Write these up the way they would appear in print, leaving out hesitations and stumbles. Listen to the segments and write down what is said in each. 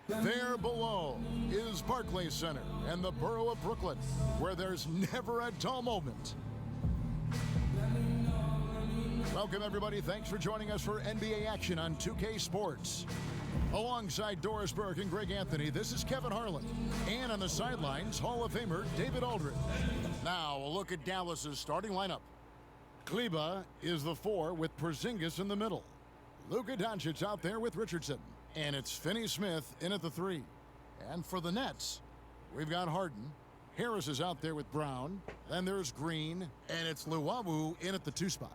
There below is Barclays Center and the borough of Brooklyn, where there's never a dull moment. Welcome, everybody. Thanks for joining us for NBA action on 2K Sports. Alongside Doris Burke and Greg Anthony, this is Kevin Harlan. And on the sidelines, Hall of Famer David Aldridge. Now, a look at Dallas's starting lineup. Kleber is the 4 with Porzingis in the middle. Luka Doncic out there with Richardson. And it's Finney-Smith in at the 3. And for the Nets, we've got Harden. Harris is out there with Brown. Then there's Green. And it's Luwawu in at the 2 spot.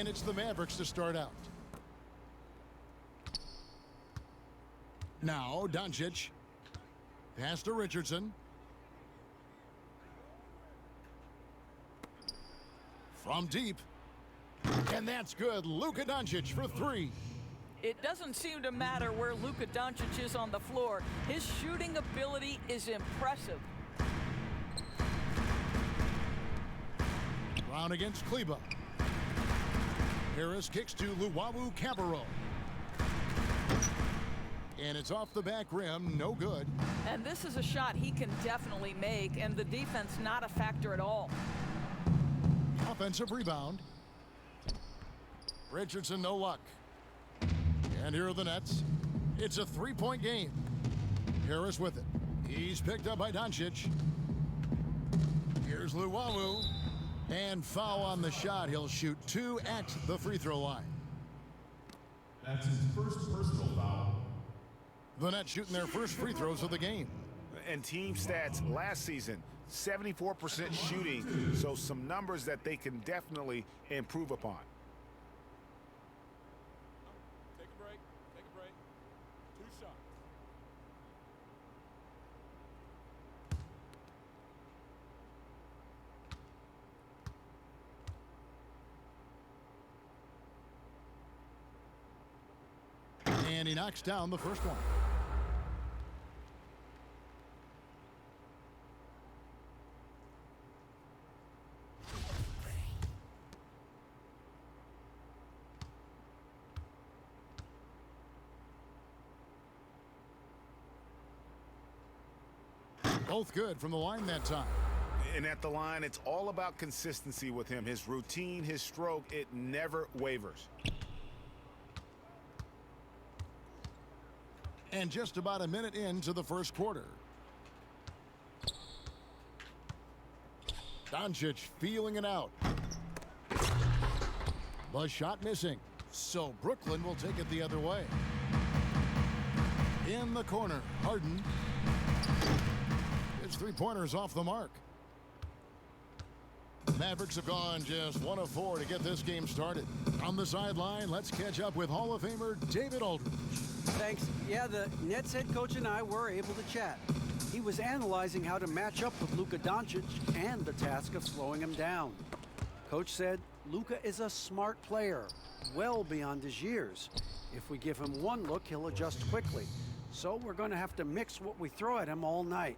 It's the Mavericks to start out. Now, Doncic. Pass to Richardson. From deep. And that's good. Luka Doncic for 3. It doesn't seem to matter where Luka Doncic is on the floor. His shooting ability is impressive. Brown against Kleber. Harris kicks to Luwawu-Cabarrot. And it's off the back rim, no good. And this is a shot he can definitely make, and the defense not a factor at all. Offensive rebound. Richardson, no luck. And here are the Nets. It's a 3-point game. Harris with it. He's picked up by Doncic. Here's Luwawu. And foul on the shot. He'll shoot 2 at the free throw line. That's his first personal foul. The Nets shooting their first free throws of the game. And team stats last season, 74% shooting. So some numbers that they can definitely improve upon. Take a break. 2 shots. And he knocks down the first one. Both good from the line that time. And at the line, it's all about consistency with him. His routine, his stroke, it never wavers. And just about a minute into the first quarter. Doncic feeling it out. The shot missing. So Brooklyn will take it the other way. In the corner, Harden. His 3-pointers off the mark. Mavericks have gone just 1 of 4 to get this game started. On the sideline, let's catch up with Hall of Famer David Aldridge. Thanks. Yeah, the Nets head coach and I were able to chat. He was analyzing how to match up with Luka Doncic and the task of slowing him down. Coach said Luka is a smart player, well beyond his years. If we give him one look, he'll adjust quickly. So we're going to have to mix what we throw at him all night.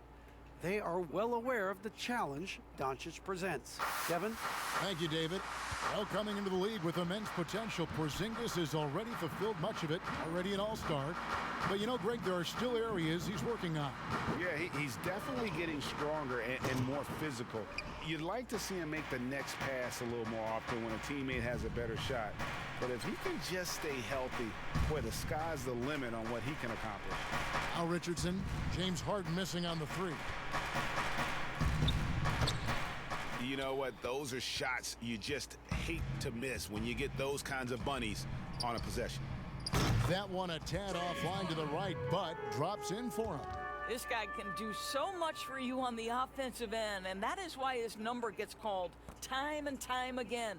They are well aware of the challenge Doncic presents. Kevin? Thank you, David. Well, coming into the league with immense potential, Porzingis has already fulfilled much of it, already an all-star. But you know, Greg, there are still areas he's working on. Yeah, he's definitely getting stronger and more physical. You'd like to see him make the next pass a little more often when a teammate has a better shot. But if he can just stay healthy, boy, the sky's the limit on what he can accomplish. Al Richardson, James Harden missing on the 3. You know what? Those are shots you just hate to miss when you get those kinds of bunnies on a possession. That one a tad offline to the right, but drops in for him. This guy can do so much for you on the offensive end, and that is why his number gets called time and time again.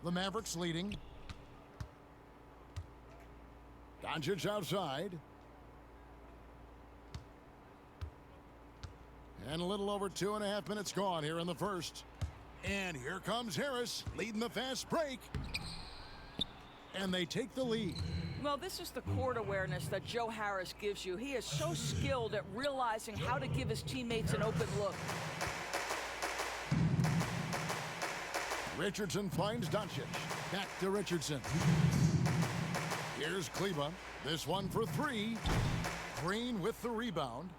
The Mavericks leading. Doncic outside. And a little over 2.5 minutes gone here in the first. And here comes Harris leading the fast break. and they take the lead. Well, this is the court awareness that Joe Harris gives you. He is so skilled at realizing how to give his teammates an open look. Richardson finds Doncic. Back to Richardson. Here's Kleba. This one for three. Green with the rebound.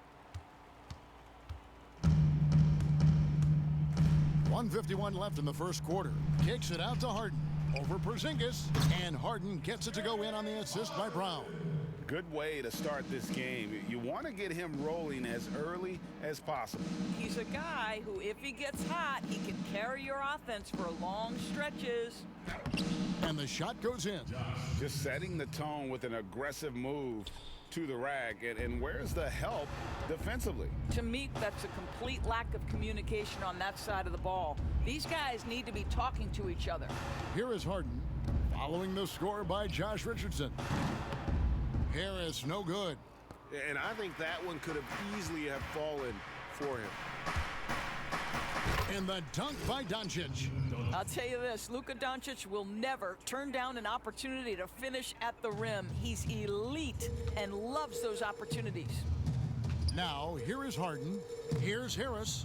1:51 left in the first quarter. Kicks it out to Harden. Over Porzingis. And Harden gets it to go in on the assist by Brown. Good way to start this game. You want to get him rolling as early as possible. He's a guy who, if he gets hot, he can carry your offense for long stretches. And the shot goes in. Just setting the tone with an aggressive move to the rack. And where's the help defensively? To me, that's a complete lack of communication on that side of the ball. These guys need to be talking to each other. Here is Harden, following the score by Josh Richardson. Harris, no good. And I think that one could have easily have fallen for him. And the dunk by Doncic. I'll tell you this, Luka Doncic will never turn down an opportunity to finish at the rim. He's elite and loves those opportunities. Now, here is Harden. Here's Harris.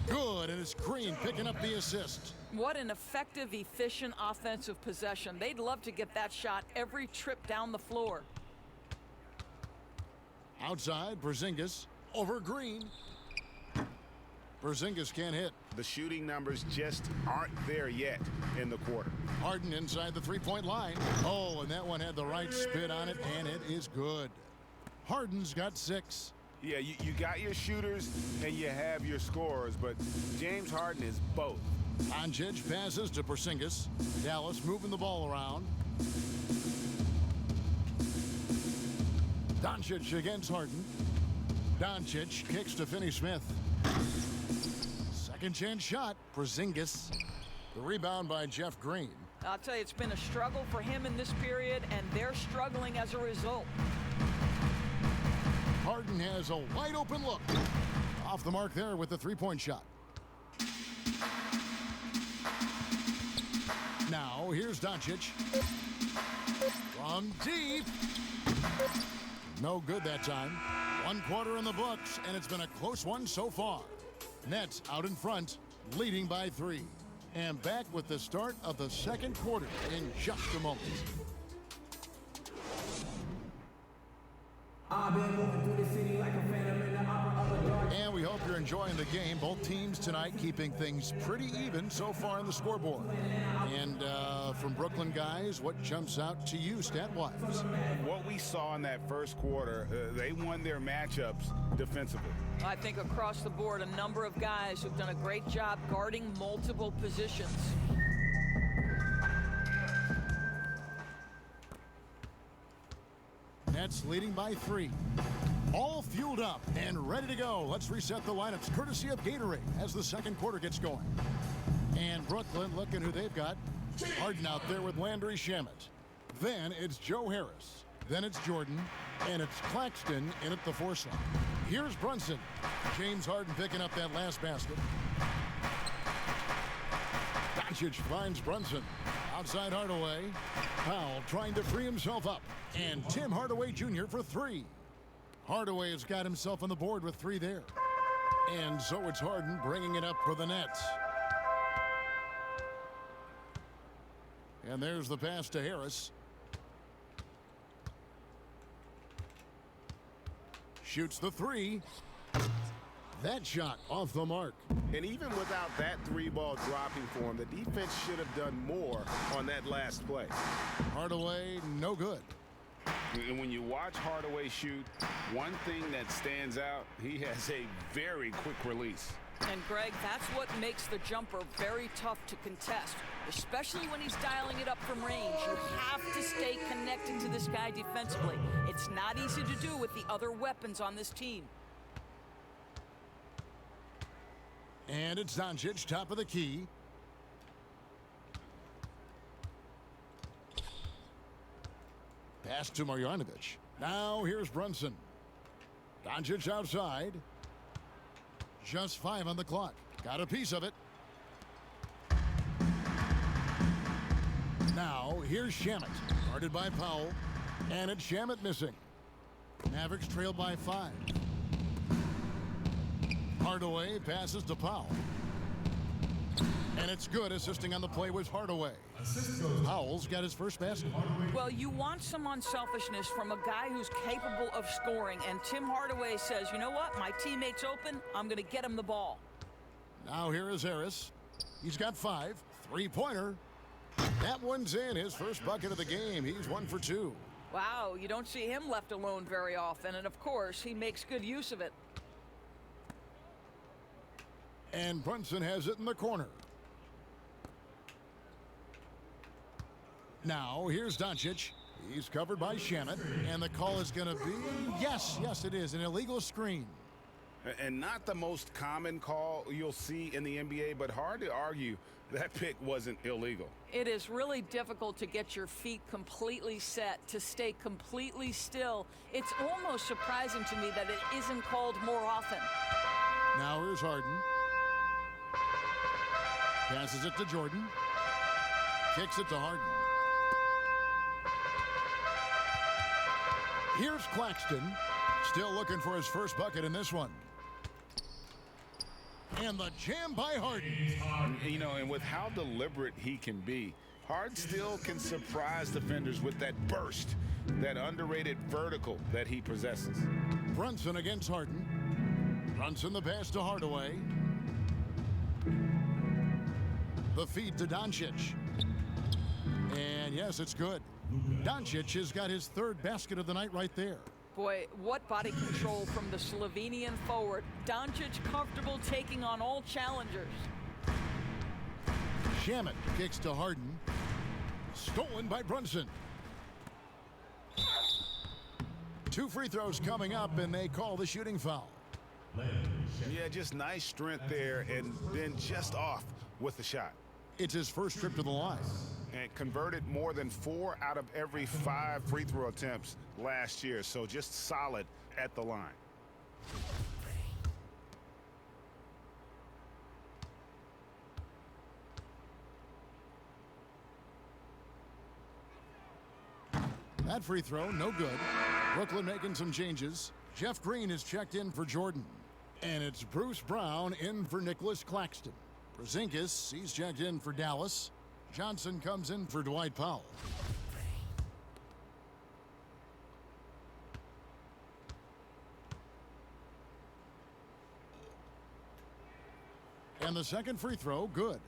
Good, and it's Green picking up the assist. What an effective, efficient offensive possession. They'd love to get that shot every trip down the floor. Outside, Porzingis over Green. Porzingis can't hit. The shooting numbers just aren't there yet in the quarter. Harden inside the three-point line. Oh, and that one had the right spin on it, and it is good. Harden's got 6. Yeah, you got your shooters and you have your scorers, but James Harden is both. Doncic passes to Porzingis. Dallas moving the ball around. Doncic against Harden. Doncic kicks to Finney-Smith. Second chance shot. Porzingis. The rebound by Jeff Green. I'll tell you, it's been a struggle for him in this period, and they're struggling as a result. Harden has a wide open look. Off the mark there with the three-point shot. Now here's Doncic. From deep. No good that time. 1 quarter in the books, and it's been a close one so far. Nets out in front, leading by 3. And back with the start of the second quarter in just a moment. I've been moving through the city like a phantom in the opera of a dark. And we hope you're enjoying the game. Both teams tonight keeping things pretty even so far on the scoreboard. And from Brooklyn guys, what jumps out to you stat-wise? What we saw in that first quarter, they won their matchups defensively. I think across the board, a number of guys who've done a great job guarding multiple positions. Nets leading by 3. All fueled up and ready to go. Let's reset the lineups courtesy of Gatorade as the second quarter gets going. And Brooklyn looking who they've got. Harden out there with Landry Shamet. Then it's Joe Harris. Then it's Jordan. And it's Claxton in at the 4 slot. Here's Brunson. James Harden picking up that last basket. Doncic finds Brunson. Outside Hardaway. Powell trying to free himself up. And Tim Hardaway Jr. for 3. Hardaway has got himself on the board with 3 there. And so it's Harden bringing it up for the Nets. And there's the pass to Harris. Shoots the 3. That shot off the mark. And even without that 3-ball dropping for him, the defense should have done more on that last play. Hardaway, no good. And when you watch Hardaway shoot, one thing that stands out, he has a very quick release. And Greg, that's what makes the jumper very tough to contest, especially when he's dialing it up from range. You have to stay connected to this guy defensively. It's not easy to do with the other weapons on this team. And it's Doncic, top of the key. Pass to Marjanovic. Now here's Brunson. Doncic outside. Just 5 on the clock. Got a piece of it. Now, here's Shamet, guarded by Powell, and it's Shamet missing. Mavericks trail by 5. Hardaway passes to Powell. And it's good. Assisting on the play was Hardaway. Powell's got his first basket. Well, you want some unselfishness from a guy who's capable of scoring, and Tim Hardaway says, you know what, my teammate's open, I'm going to get him the ball. Now here is Harris. He's got 5. Three-pointer. That one's in. His first bucket of the game. He's 1 for 2. Wow, you don't see him left alone very often, and of course, he makes good use of it. And Brunson has it in the corner. Now, here's Doncic. He's covered by Shamet, and the call is going to be, yes, it is, an illegal screen. And not the most common call you'll see in the NBA, but hard to argue that pick wasn't illegal. It is really difficult to get your feet completely set, to stay completely still. It's almost surprising to me that it isn't called more often. Now here's Harden. Passes it to Jordan. Kicks it to Harden. Here's Claxton. Still looking for his first bucket in this one. And the jam by Harden. You know, and with how deliberate he can be, Harden still can surprise defenders with that burst, that underrated vertical that he possesses. Brunson against Harden. Brunson the pass to Hardaway. The feed to Doncic. And yes, it's good. Doncic has got his third basket of the night right there. Boy, what body control from the Slovenian forward. Doncic comfortable taking on all challengers. Shamet kicks to Harden. Stolen by Brunson. 2 free throws coming up, and they call the shooting foul. Yeah, just nice strength there, and then just off with the shot. It's his first trip to the line. And converted more than 4 out of every 5 free throw attempts last year, so just solid at the line. That free throw, no good. Brooklyn making some changes. Jeff Green is checked in for Jordan. And it's Bruce Brown in for Nicholas Claxton. Porzingis, he's checked in for Dallas. Johnson comes in for Dwight Powell. And the second free throw, good.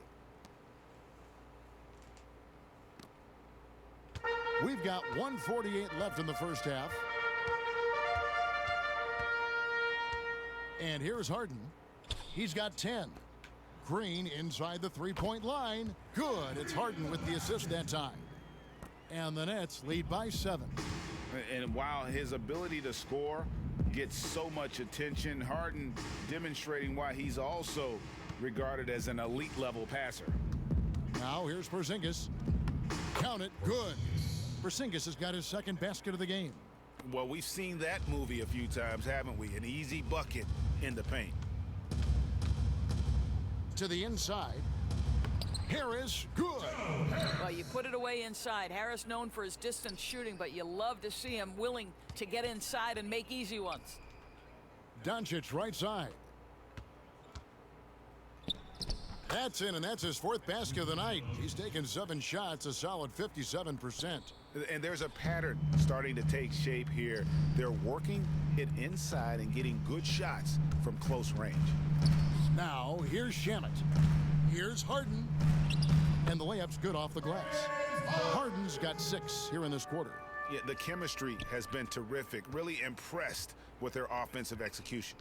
We've got 1:48 left in the first half. And here's Harden. He's got 10. Green inside the three-point line. Good. It's Harden with the assist that time. And the Nets lead by 7. And while his ability to score gets so much attention, Harden demonstrating why he's also regarded as an elite-level passer. Now here's Porzingis. Count it. Good. Porzingis has got his second basket of the game. Well, we've seen that movie a few times, haven't we? An easy bucket in the paint. To the inside. Harris, good. Well, you put it away inside. Harris known for his distance shooting, but you love to see him willing to get inside and make easy ones. Doncic right side. That's in, and that's his 4th basket of the night. He's taken 7 shots, a solid 57%. And there's a pattern starting to take shape here. They're working it inside and getting good shots from close range. Now, here's Shamet. Here's Harden. And the layup's good off the glass. Harden's got 6 here in this quarter. Yeah, the chemistry has been terrific. Really impressed with their offensive execution.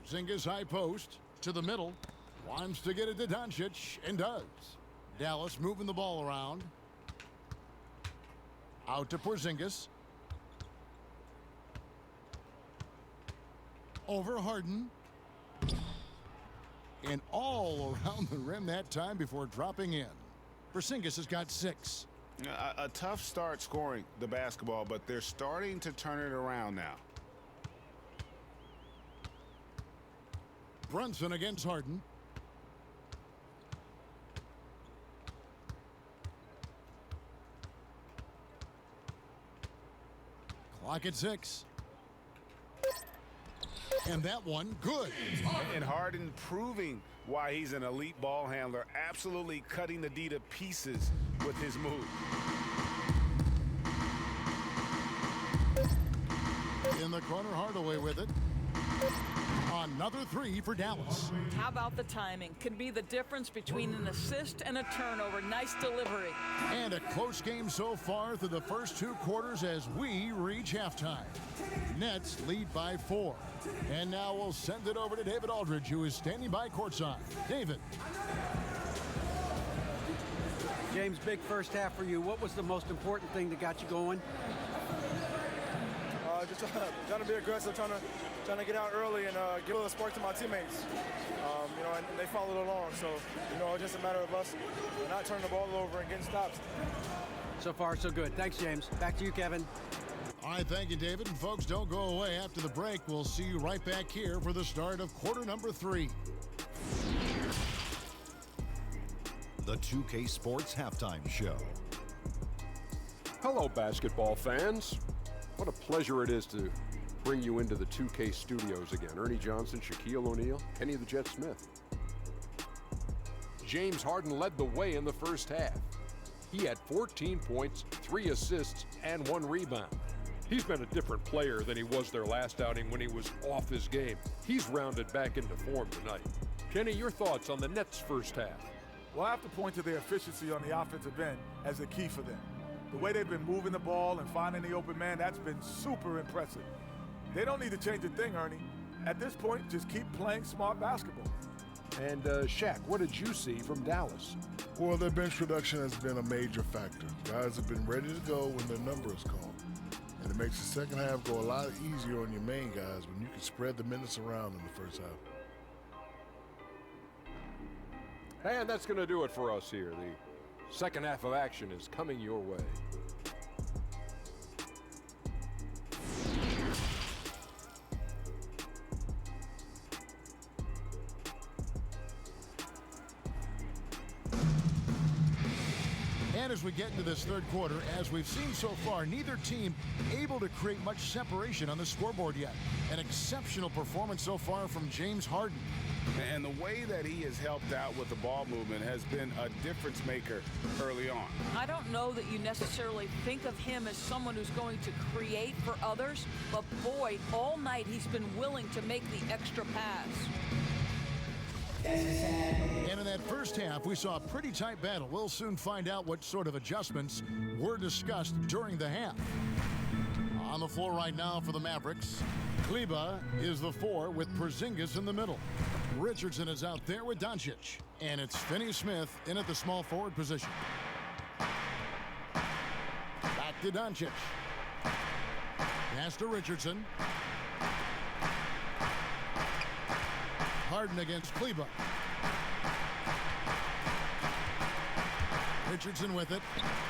Porzingis high post to the middle. Wants to get it to Doncic, and does. Dallas moving the ball around. Out to Porzingis. Over Harden. And all around the rim that time before dropping in. Porzingis has got 6. A tough start scoring the basketball, but they're starting to turn it around now. Brunson against Harden. Clock at 6. And that one, good. And Harden proving why he's an elite ball handler, absolutely cutting the D to pieces with his move. In the corner, Hardaway with it. Another 3 for Dallas. How about the timing? Could be the difference between an assist and a turnover. Nice delivery. And a close game so far through the first 2 quarters as we reach halftime. Nets lead by 4. And now we'll send it over to David Aldridge, who is standing by courtside. David. James, big first half for you. What was the most important thing that got you going? Just trying to be aggressive, trying to get out early and give a little spark to my teammates. You know, and they followed along. So, you know, it's just a matter of us not turning the ball over and getting stops. So far, so good. Thanks, James. Back to you, Kevin. All right, thank you, David. And folks, don't go away. After the break, we'll see you right back here for the start of quarter number 3. The 2K Sports Halftime Show. Hello, basketball fans. What a pleasure it is to bring you into the 2K studios again. Ernie Johnson, Shaquille O'Neal, Kenny the Jet Smith. James Harden led the way in the first half. He had 14 points, 3 assists, and 1 rebound. He's been a different player than he was their last outing when he was off his game. He's rounded back into form tonight. Kenny, your thoughts on the Nets' first half? Well, I have to point to their efficiency on the offensive end as a key for them. The way they've been moving the ball and finding the open man, that's been super impressive. They don't need to change a thing, Ernie. At this point, just keep playing smart basketball. And Shaq, what did you see from Dallas? Well, their bench production has been a major factor. Guys have been ready to go when their number is called. And it makes the second half go a lot easier on your main guys when you can spread the minutes around in the first half. And that's going to do it for us here. The second half of action is coming your way. And as we get into this third quarter, as we've seen so far, neither team able to create much separation on the scoreboard yet. An exceptional performance so far from James Harden. And the way that he has helped out with the ball movement has been a difference maker early on. I don't know that you necessarily think of him as someone who's going to create for others, but boy, all night he's been willing to make the extra pass. And in that first half, we saw a pretty tight battle. We'll soon find out what sort of adjustments were discussed during the half. On the floor right now for the Mavericks, Kleber is the 4 with Porzingis in the middle. Richardson is out there with Doncic. And it's Finney-Smith in at the small forward position. Back to Doncic. Pass to Richardson. Harden against Kleber. Richardson with it.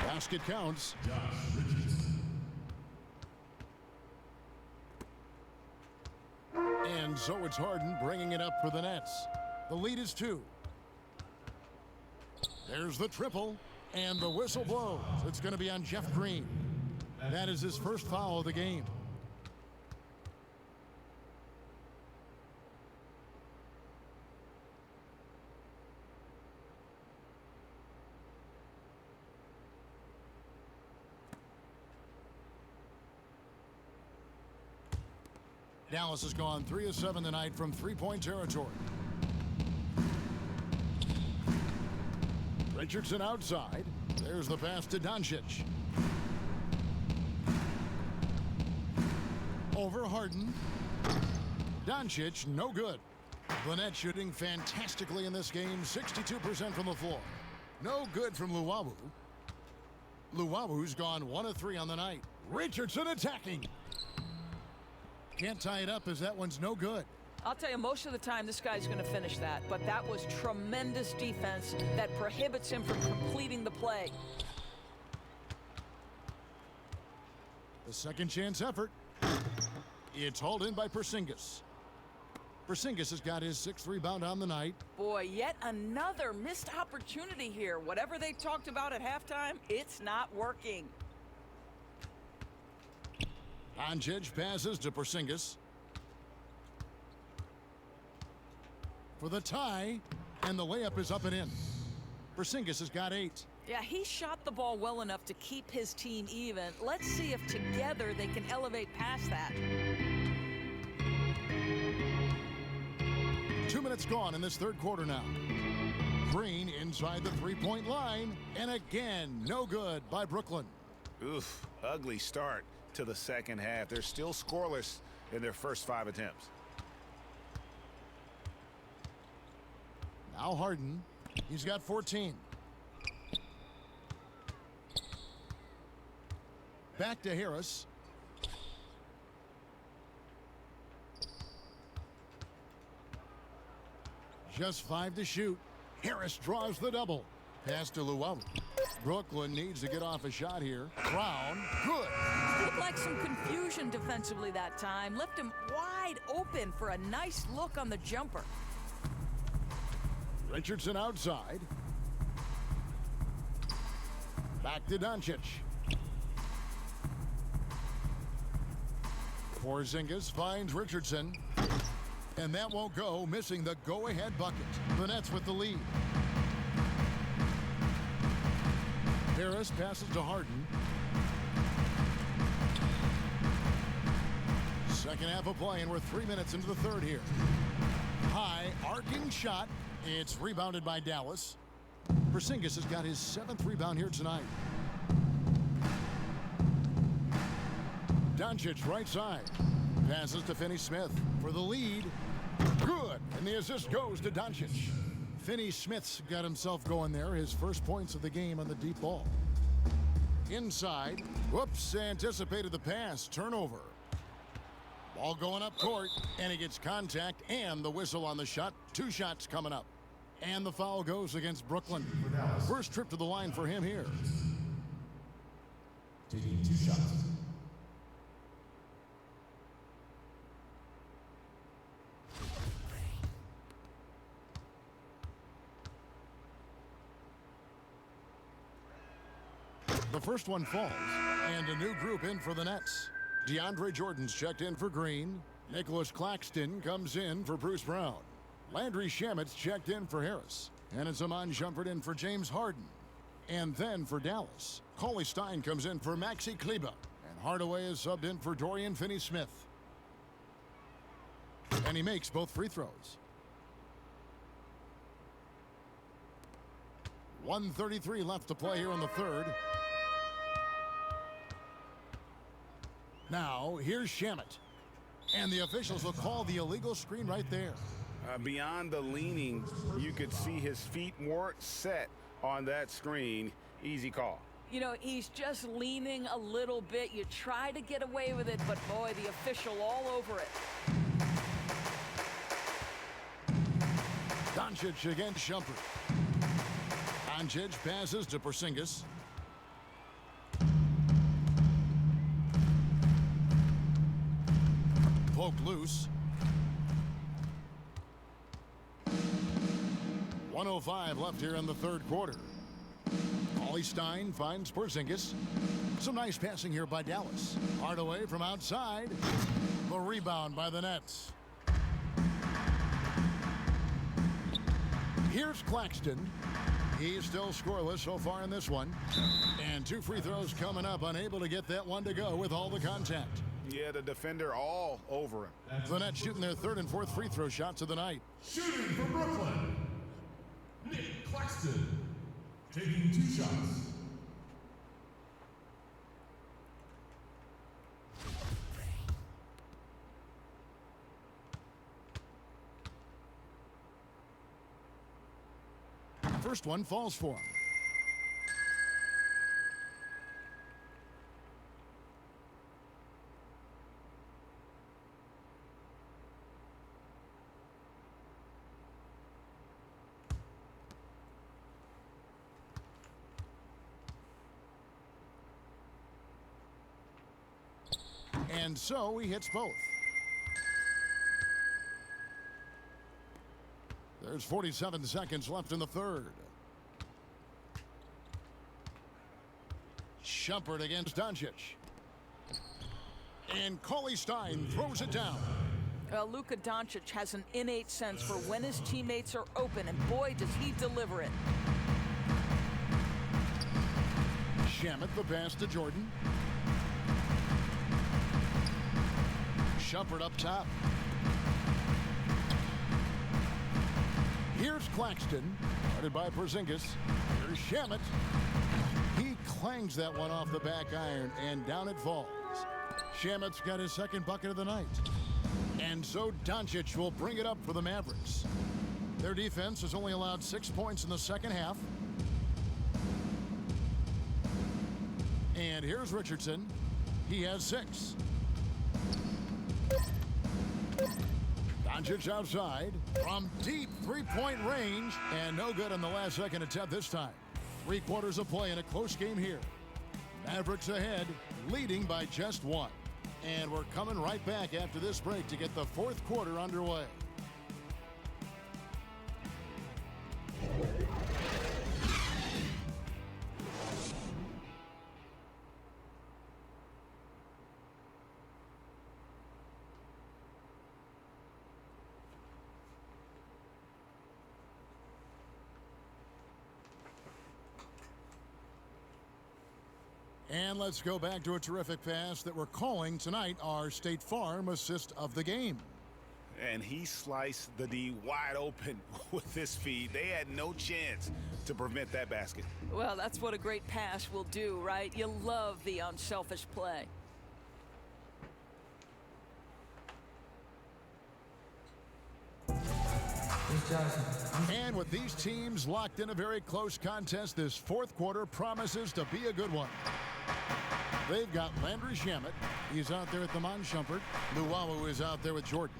Basket counts. And so it's Harden bringing it up for the Nets. The lead is 2. There's the triple. And the whistle blows. It's going to be on Jeff Green. That is his first foul of the game. Dallas has gone 3 of 7 tonight from three-point territory. Richardson outside. There's the pass to Doncic. Over Harden. Doncic, no good. The Nets shooting fantastically in this game, 62% from the floor. No good from Luwawu. Luwabu's gone 1 of 3 on the night. Richardson attacking. Can't tie it up as that one's no good. I'll tell you, most of the time this guy's going to finish that, but that was tremendous defense that prohibits him from completing the play. The second chance effort. It's hauled in by Porzingis. Porzingis has got his 6th rebound on the night. Boy, yet another missed opportunity here. Whatever they talked about at halftime, it's not working. Doncic passes to Porzingis for the tie, and the layup is up and in. Porzingis has got 8. Yeah, he shot the ball well enough to keep his team even. Let's see if together they can elevate past that. 2 minutes gone in this third quarter now. Green inside the three-point line, and again, no good by Brooklyn. Oof, ugly start to the second half. They're still scoreless in their first 5 attempts. Now Harden, he's got 14. Back to Harris. Just 5 to shoot. Harris draws the double. Pass to Luau. Brooklyn needs to get off a shot here. Brown, good. Looked like some confusion defensively that time. Left him wide open for a nice look on the jumper. Richardson outside. Back to Doncic. Porzingis finds Richardson. And that won't go, missing the go-ahead bucket. The Nets with the lead. Harris passes to Harden. Second half of play, and we're 3 minutes into the third here. High arcing shot. It's rebounded by Dallas. Porzingis has got his 7th rebound here tonight. Doncic right side. Passes to Finney-Smith for the lead. Good. And the assist goes to Doncic. Finney-Smith's got himself going there. His first points of the game on the deep ball. Inside. Whoops. Anticipated the pass. Turnover. Ball going up court. And he gets contact and the whistle on the shot. 2 shots coming up. And the foul goes against Brooklyn. First trip to the line for him here. Taking 2 shots. The first one falls, and a new group in for the Nets. DeAndre Jordan's checked in for Green. Nicholas Claxton comes in for Bruce Brown. Landry Shamit's checked in for Harris. And it's Iman Shumpert in for James Harden. And then for Dallas, Cauley Stein comes in for Maxi Kleber. And Hardaway is subbed in for Dorian Finney-Smith. And he makes both free throws. 1:33 left to play here in the third. Now, here's Shamet. And the officials will call the illegal screen right there. Beyond the leaning, you could see his feet weren't set on that screen. Easy call. You know, he's just leaning a little bit. You try to get away with it, but boy, the official all over it. Doncic against Shumpert. Doncic passes to Porzingis. Poked loose. 1:05 left here in the third quarter. Cauley Stein finds Porzingis. Some nice passing here by Dallas. Hardaway from outside. The rebound by the Nets. Here's Claxton. He's still scoreless so far in this one. And 2 free throws coming up. Unable to get that one to go with all the contact. Yeah, the defender all over him. The Nets shooting their 3rd and 4th free throw shots of the night. Shooting for Brooklyn, Nick Claxton. Taking 2 shots. First one falls for him. And so he hits both. There's 47 seconds left in the third. Shumpert against Doncic. And Cauley Stein throws it down. Well, Luka Doncic has an innate sense for when his teammates are open, and boy, does he deliver it. Shamet the pass to Jordan. Shumpert up top. Here's Claxton, guarded by Porzingis. Here's Shamet. He clangs that one off the back iron, and down it falls. Shamet's got his second bucket of the night. And so Doncic will bring it up for the Mavericks. Their defense has only allowed 6 points in the second half. And here's Richardson. He has 6. Doncic outside from deep three-point range, and no good on the last second attempt this time. 3 quarters of play in a close game here. Mavericks ahead, leading by just 1. And we're coming right back after this break to get the 4th quarter underway. And let's go back to a terrific pass that we're calling tonight our State Farm assist of the game. And he sliced the D wide open with his feed. They had no chance to prevent that basket. Well, that's what a great pass will do, right? You love the unselfish play. And with these teams locked in a very close contest, this 4th quarter promises to be a good one. They've got Landry Shamet. He's out there at the man Shumpert. Luwawu is out there with Jordan.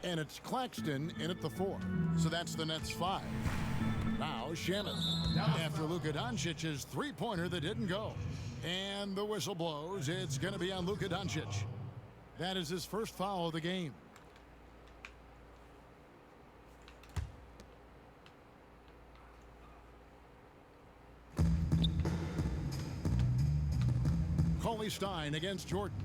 And it's Claxton in at the 4. So that's the Nets 5. Now Shamet after Luka Doncic's three-pointer that didn't go. And the whistle blows. It's going to be on Luka Doncic. That is his first foul of the game. Cauley Stein against Jordan.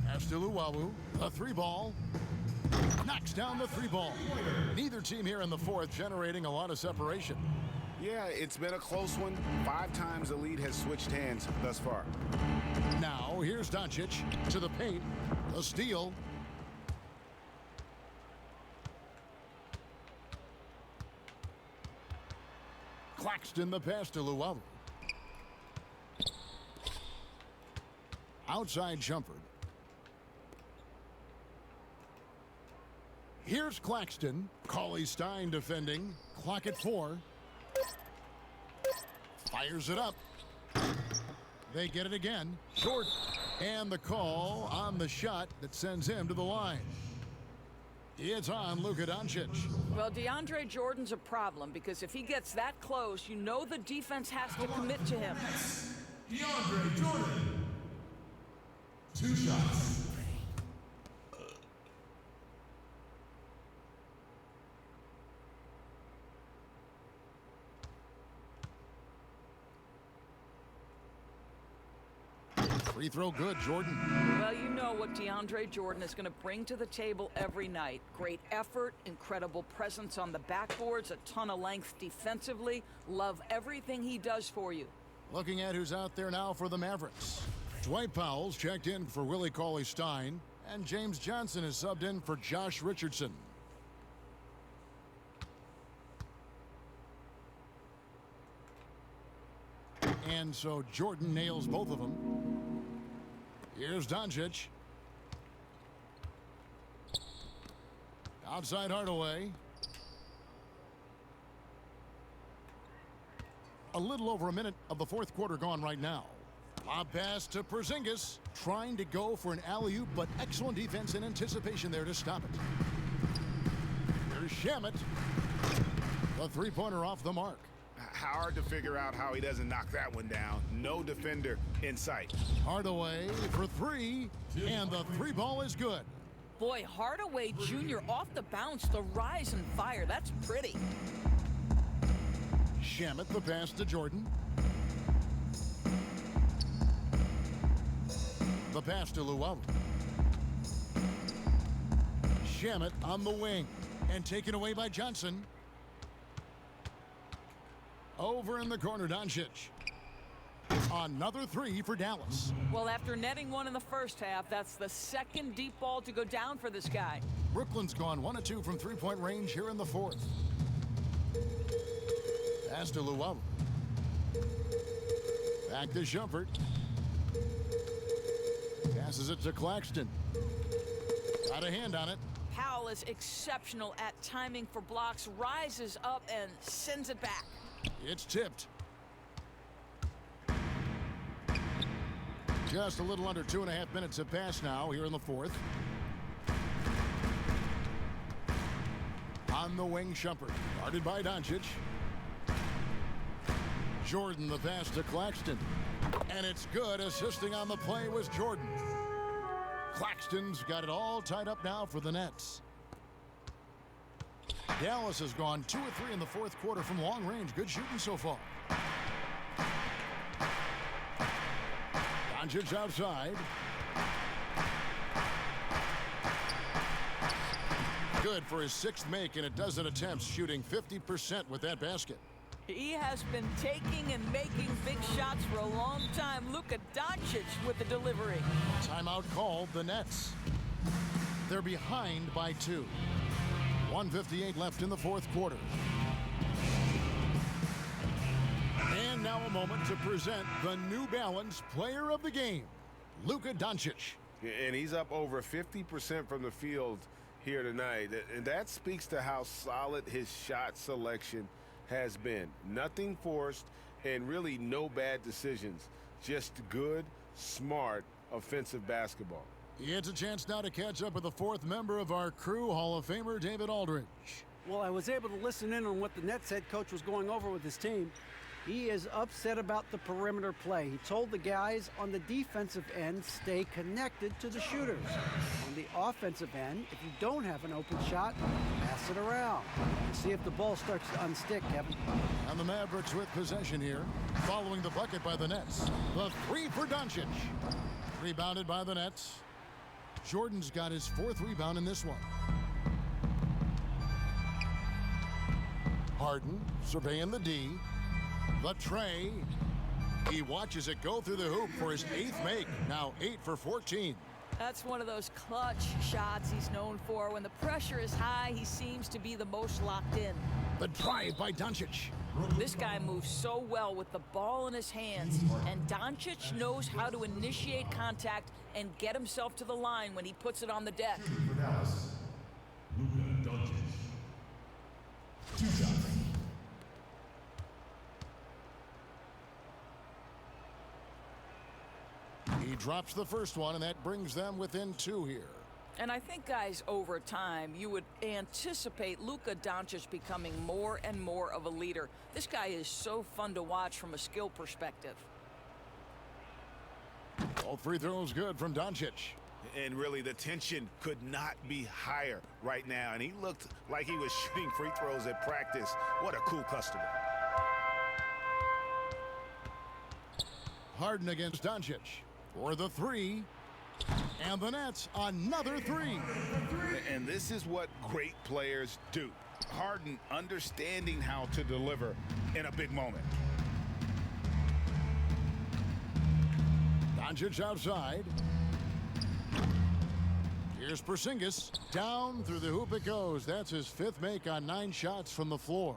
Pass to Luwawu. A 3-ball. Knocks down the 3-ball. Neither team here in the 4th generating a lot of separation. Yeah, it's been a close one. 5 times the lead has switched hands thus far. Now here's Doncic to the paint. A steal. Claxton the pass to Luwawu. Outside Shumpert. Here's Claxton. Cauley Stein defending. Clock at 4. Fires it up. They get it again. Short. And the call on the shot that sends him to the line. It's on Luka Doncic. Well, DeAndre Jordan's a problem because if he gets that close, you know the defense has to commit to him. DeAndre Jordan. 2 shots. Free throw good, Jordan. Well, you know what DeAndre Jordan is going to bring to the table every night. Great effort, incredible presence on the backboards, a ton of length defensively. Love everything he does for you. Looking at who's out there now for the Mavericks. Dwight Powell's checked in for Willie Cauley Stein, and James Johnson is subbed in for Josh Richardson. And so Jordan nails both of them. Here's Doncic. Outside Hardaway. A little over a minute of the 4th quarter gone right now. A pass to Porzingis, trying to go for an alley-oop, but excellent defense and anticipation there to stop it. Here's Shamet. The 3-pointer off the mark. Hard to figure out how he doesn't knock that one down. No defender in sight. Hardaway for 3, and the 3-ball is good. Boy, Hardaway Jr. off the bounce, the rise and fire. That's pretty. Shamet the pass to Jordan. The pass to Luau. Shamet on the wing and taken away by Johnson. Over in the corner, Doncic. Another three for Dallas. Well, after netting one in the first half, that's the second deep ball to go down for this guy. Brooklyn's gone 1 of 2 from three-point range here in the fourth. Pass to Luau. Back to Shumpert. Passes it to Claxton. Got a hand on it. Powell is exceptional at timing for blocks, rises up and sends it back. It's tipped. Just a little under 2.5 minutes have passed now here in the fourth. On the wing, Shumpert. Guarded by Doncic. Jordan the pass to Claxton. And it's good. Assisting on the play was Jordan. Claxton's got it all tied up now for the Nets. Dallas has gone 2 of 3 in the fourth quarter from long range. Good shooting so far. Doncic outside. Good for his 6th make, and a dozen attempts, shooting 50% with that basket. He has been taking and making big shots for a long time. Luka Doncic with the delivery. Timeout called, the Nets. They're behind by 2. 1:58 left in the fourth quarter. And now a moment to present the New Balance Player of the Game, Luka Doncic. And he's up over 50% from the field here tonight. And that speaks to how solid his shot selection has been. Nothing forced and really no bad decisions. Just good, smart, offensive basketball. It's a chance now to catch up with the fourth member of our crew, Hall of Famer David Aldridge. Well, I was able to listen in on what the Nets head coach was going over with his team. He is upset about the perimeter play. He told the guys on the defensive end, stay connected to the shooters. On the offensive end, if you don't have an open shot, pass it around. See if the ball starts to unstick, Kevin. And the Mavericks with possession here, following the bucket by the Nets. The three for Doncic. Rebounded by the Nets. Jordan's got his 4th rebound in this one. Harden surveying the D. The tray. He watches it go through the hoop for his 8th make. Now 8 for 14. That's one of those clutch shots he's known for. When the pressure is high, he seems to be the most locked in. The drive by Doncic. This guy moves so well with the ball in his hands, and Doncic knows how to initiate contact and get himself to the line when he puts it on the deck. For Dallas, Luka Doncic. 2 shots. He drops the first one, and that brings them within 2 here. And I think, guys, over time, you would anticipate Luka Doncic becoming more and more of a leader. This guy is so fun to watch from a skill perspective. All free throws good from Doncic. And really, the tension could not be higher right now. And he looked like he was shooting free throws at practice. What a cool customer. Harden against Doncic for the 3. And the Nets, another 3. And this is what great players do. Harden understanding how to deliver in a big moment. Doncic outside. Here's Porzingis. Down through the hoop it goes. That's his 5th make on 9 shots from the floor.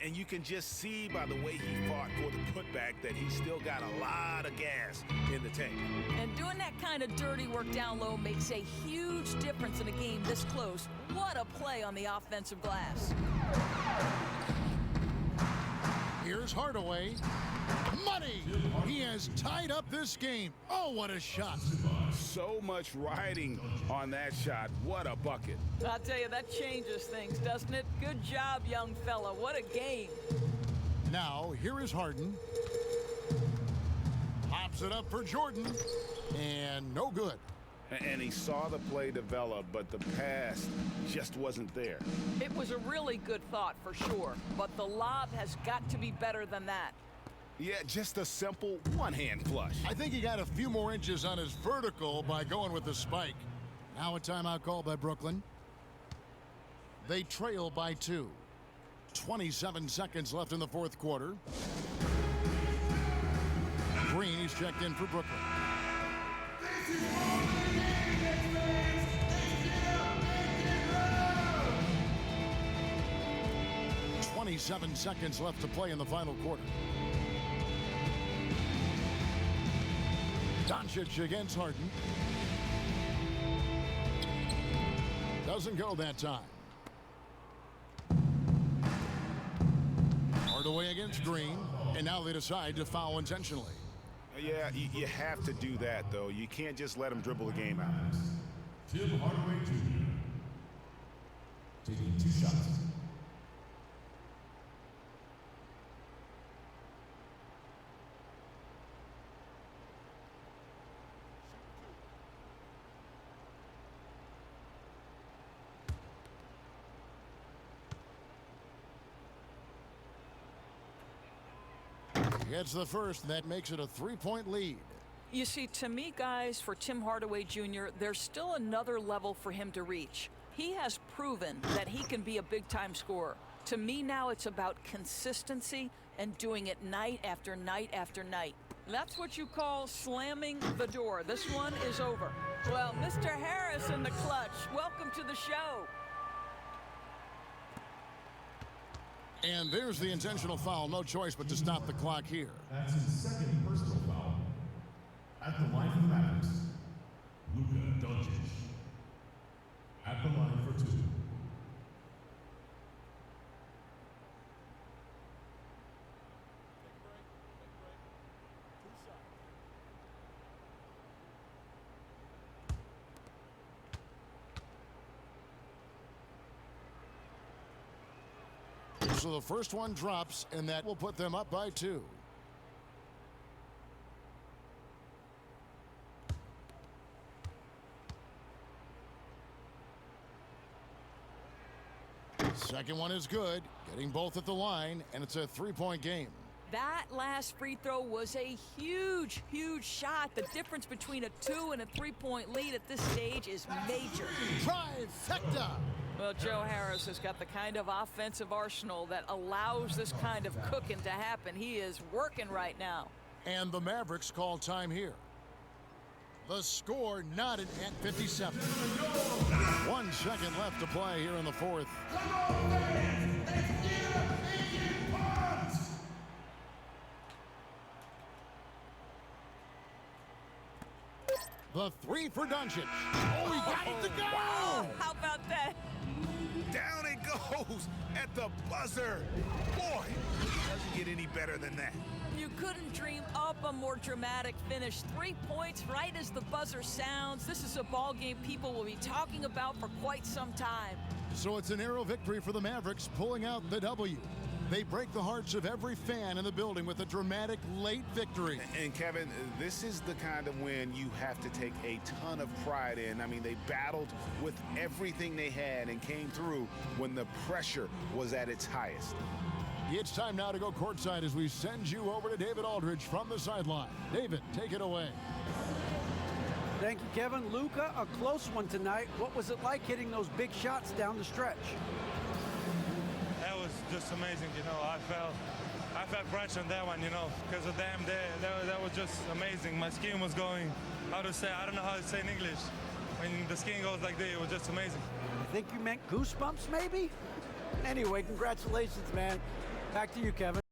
And you can just see by the way he fought for the putback that he's still got a lot of gas in the tank. And doing that kind of dirty work down low makes a huge difference in a game this close. What a play on the offensive glass. Here's Hardaway. Money! He has tied up this game. Oh, what a shot. So much riding on that shot. What a bucket. I'll tell you, that changes things, doesn't it? Good job, young fella. What a game. Now, here is Harden. Pops it up for Jordan. And no good. And he saw the play develop, but the pass just wasn't there. It was a really good thought, for sure. But the lob has got to be better than that. Yeah, just a simple one-hand flush. I think he got a few more inches on his vertical by going with the spike. Now a timeout call by Brooklyn. They trail by 2. 27 seconds left in the fourth quarter. Green is checked in for Brooklyn. 27 seconds left to play in the final quarter. Doncic against Harden. Doesn't go that time. Hardaway against Green, and now they decide to foul intentionally. Yeah, you have to do that, though. You can't just let him dribble the game out. Tim Hardaway Jr. taking 2 shots. Gets the first, and that makes it a 3-point lead. You see, to me, guys, for Tim Hardaway Jr., there's still another level for him to reach. He has proven that he can be a big-time scorer. To me now, it's about consistency and doing it night after night after night. That's what you call slamming the door. This one is over. Well, Mr. Harris in the clutch, welcome to the show. And there's the intentional foul. No choice but to stop the clock here. That's his second personal foul. At the line for the MAVS, Luka Doncic. At the line for 2. So the first one drops, and that will put them up by 2. Second one is good, getting both at the line, and it's a 3-point game. That last free throw was a huge, huge shot. The difference between a 2 and a 3-point lead at this stage is major. Trifecta! Well, Joe Harris has got the kind of offensive arsenal that allows this kind of cooking to happen. He is working right now. And the Mavericks call time here. The score knotted at 57. 1 second left to play here in the fourth. The 3 for Doncic. Oh, he got it to go! Wow, how about that? Down it goes at the buzzer. Boy, it doesn't get any better than that. You couldn't dream up a more dramatic finish. 3 points right as the buzzer sounds. This is a ball game people will be talking about for quite some time. So it's a narrow victory for the Mavericks, pulling out the W. They break the hearts of every fan in the building with a dramatic late victory. And Kevin, this is the kind of win you have to take a ton of pride in. I mean, they battled with everything they had and came through when the pressure was at its highest. It's time now to go courtside as we send you over to David Aldridge from the sideline. David, take it away. Thank you, Kevin. Luka, a close one tonight. What was it like hitting those big shots down the stretch? That was just amazing, you know. I felt pressure on that one, you know, because of damn day. That was just amazing. My skin was going, I don't know how to say in English. When the skin goes like that, it was just amazing. I think you meant goosebumps, maybe? Anyway, congratulations, man. Back to you, Kevin.